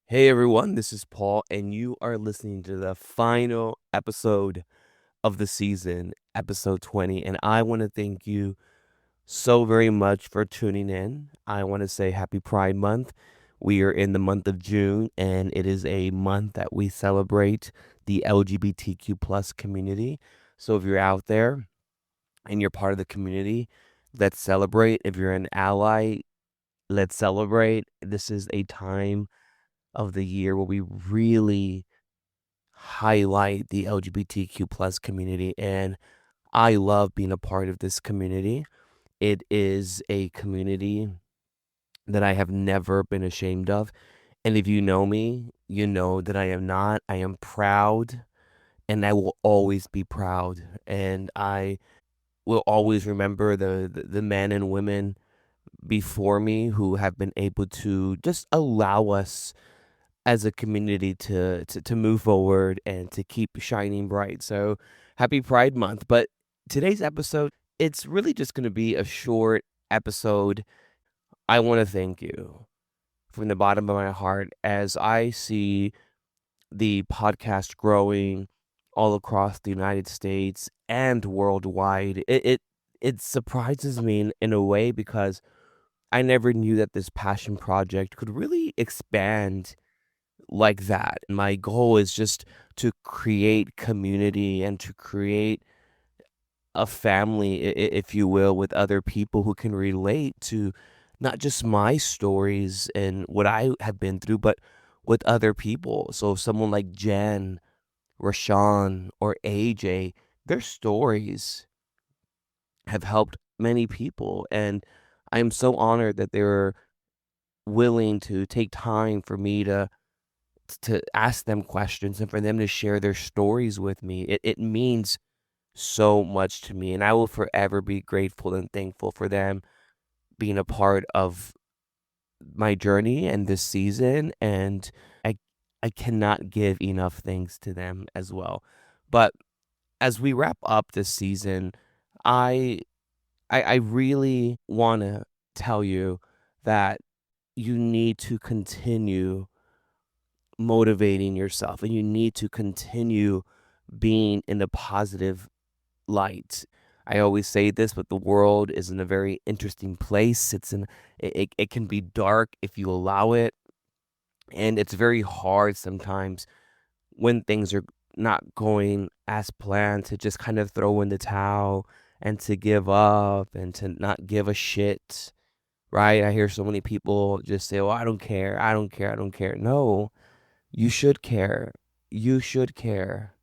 Hey everyone, this is Paul, and you are listening to the final episode of the season, episode 20. And I want to thank you so very much for tuning in. I want to say happy Pride Month. We are in the month of June, and it is a month that we celebrate the LGBTQ plus community. So if you're out there and you're part of the community, let's celebrate. If you're an ally, let's celebrate. This is a time of the year where we really highlight the LGBTQ plus community, and I love being a part of this community. It is a community that I have never been ashamed of. And if you know me, you know that I am not. I am proud and I will always be proud. And I will always remember the men and women before me who have been able to just allow us as a community to move forward and to keep shining bright. So happy Pride Month. But today's episode, it's really just going to be a short episode. I want to thank you from the bottom of my heart as I see the podcast growing all across the United States and worldwide. It surprises me in a way because I never knew that this passion project could really expand like that. My goal is just to create community and to create a family, if you will, with other people who can relate to not just my stories and what I have been through, but with other people. So someone like Jen, Rashawn, or AJ, their stories have helped many people. And I am so honored that they're willing to take time for me to ask them questions and for them to share their stories with me. It means so much to me, and I will forever be grateful and thankful for them being a part of my journey and this season. And I I cannot give enough thanks to them as well. But as we wrap up this season, I I really want to tell you that you need to continue motivating yourself and you need to continue being in a positive light. I always say this, but the world is in a very interesting place. It can be dark if you allow it, and it's very hard sometimes when things are not going as planned to just kind of throw in the towel and to give up and to not give a shit. Right? I hear so many people just say, "Well, I don't care. I don't care. I don't care." No, you should care. You should care.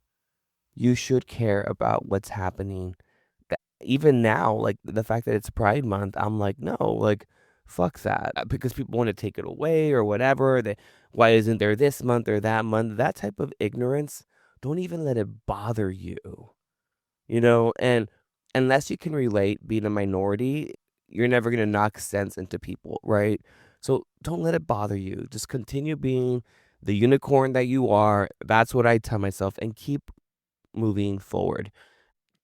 You should care about what's happening. Even now, like the fact that it's Pride Month, I'm like, no, like, fuck that. Because people want to take it away or whatever. Why isn't there this month or that month? That type of ignorance, don't even let it bother you, you know? And unless you can relate being a minority, you're never going to knock sense into people, right? So don't let it bother you. Just continue being the unicorn that you are. That's what I tell myself and keep moving forward.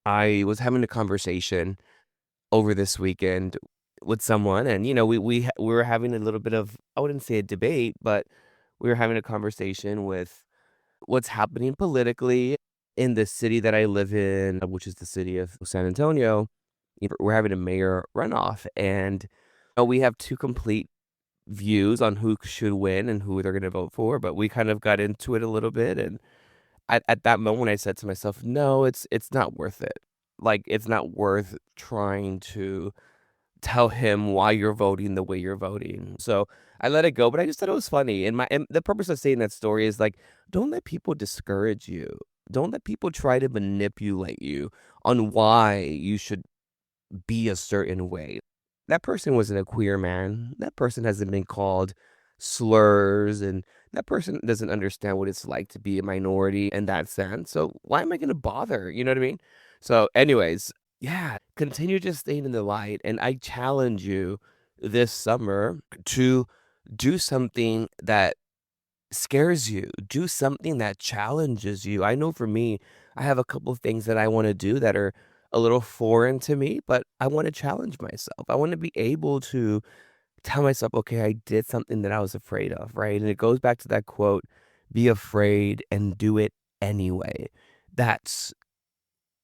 I was having a conversation over this weekend with someone, and we were having a little bit of, I wouldn't say a debate, but we were having a conversation with what's happening politically in the city that I live in, which is the city of San Antonio. We're having a mayor runoff, and we have two complete views on who should win and who they're going to vote for. But we kind of got into it a little bit, and at that moment, I said to myself, "No, it's not worth it. Like, it's not worth trying to tell him why you're voting the way you're voting." So I let it go, but I just thought it was funny. And the purpose of saying that story is like, don't let people discourage you. Don't let people try to manipulate you on why you should be a certain way. That person wasn't a queer man. That person hasn't been called slurs, and that person doesn't understand what it's like to be a minority in that sense. So why am I going to bother? You know what I mean? So, anyways, yeah, continue just staying in the light. And I challenge you this summer to do something that scares you. Do something that challenges you. I know for me, I have a couple of things that I want to do that are a little foreign to me, but I want to challenge myself. I want to be able to tell myself, okay, I did something that I was afraid of, right? And it goes back to that quote, be afraid and do it anyway. That's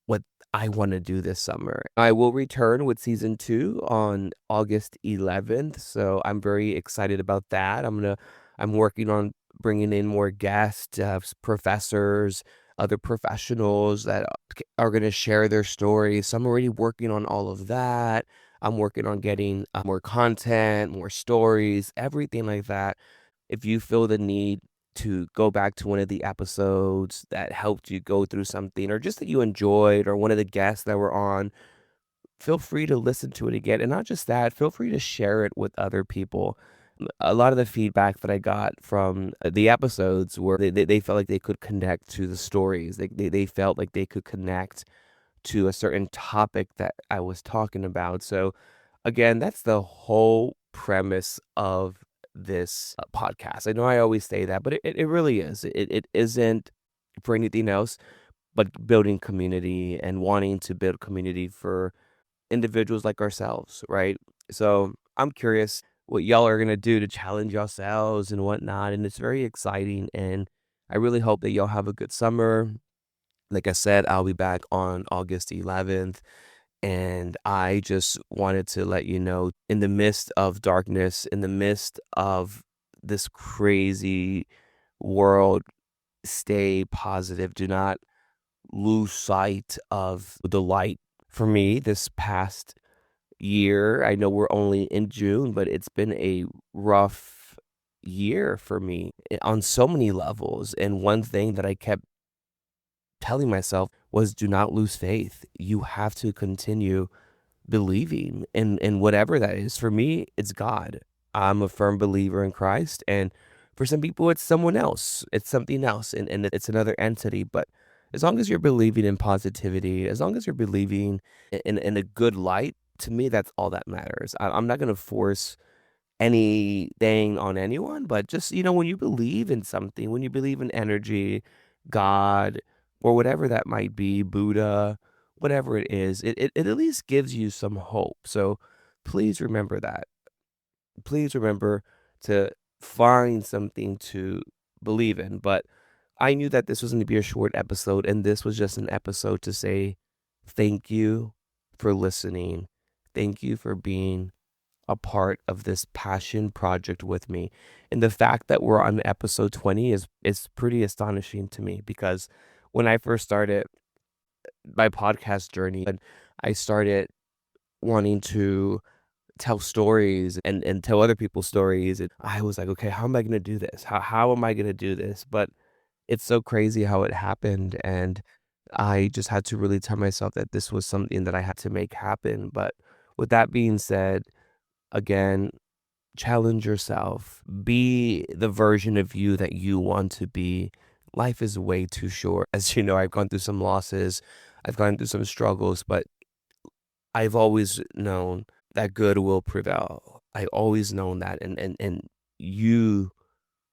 what I want to do this summer. I will return with season 2 on August 11th, so I'm very excited about that. I'm working on bringing in more guests, professors, other professionals that are going to share their stories. So I'm already working on all of that. I'm working on getting more content, more stories, everything like that. If you feel the need to go back to one of the episodes that helped you go through something or just that you enjoyed or one of the guests that were on, feel free to listen to it again. And not just that, feel free to share it with other people. A lot of the feedback that I got from the episodes were they felt like they could connect to the stories. They felt like they could connect to a certain topic that I was talking about. So, again, that's the whole premise of this podcast. I know I always say that, but it really is. It isn't for anything else but building community and wanting to build community for individuals like ourselves, right? So I'm curious what y'all are gonna do to challenge yourselves and whatnot, and it's very exciting. And I really hope that y'all have a good summer. Like I said, I'll be back on August 11th. And I just wanted to let you know, in the midst of darkness, in the midst of this crazy world, stay positive. Do not lose sight of the light. For me, this past year, I know we're only in June, but it's been a rough year for me on so many levels. And one thing that I kept telling myself was do not lose faith. You have to continue believing in whatever that is. For me, it's God. I'm a firm believer in Christ. And for some people, it's someone else. It's something else. And it's another entity. But as long as you're believing in positivity, as long as you're believing in a good light, to me, that's all that matters. I'm not going to force anything on anyone, but just, when you believe in something, when you believe in energy, God, or whatever that might be, Buddha, whatever it is, it at least gives you some hope. So please remember that. Please remember to find something to believe in. But I knew that this was going to be a short episode, and this was just an episode to say thank you for listening. Thank you for being a part of this passion project with me. And the fact that we're on episode 20 is pretty astonishing to me, because when I first started my podcast journey and I started wanting to tell stories and tell other people's stories, and I was like, okay, how am I going to do this? How am I going to do this? But it's so crazy how it happened. And I just had to really tell myself that this was something that I had to make happen. But with that being said, again, challenge yourself. Be the version of you that you want to be. Life is way too short. As you know, I've gone through some losses, I've gone through some struggles, but I've always known that good will prevail. I always known that, and you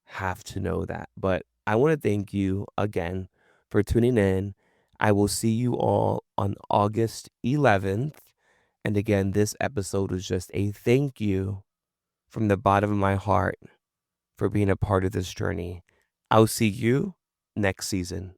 have to know that. But I want to thank you again for tuning in. I will see you all on August 11th. And again, this episode was just a thank you from the bottom of my heart for being a part of this journey. I'll see you next season.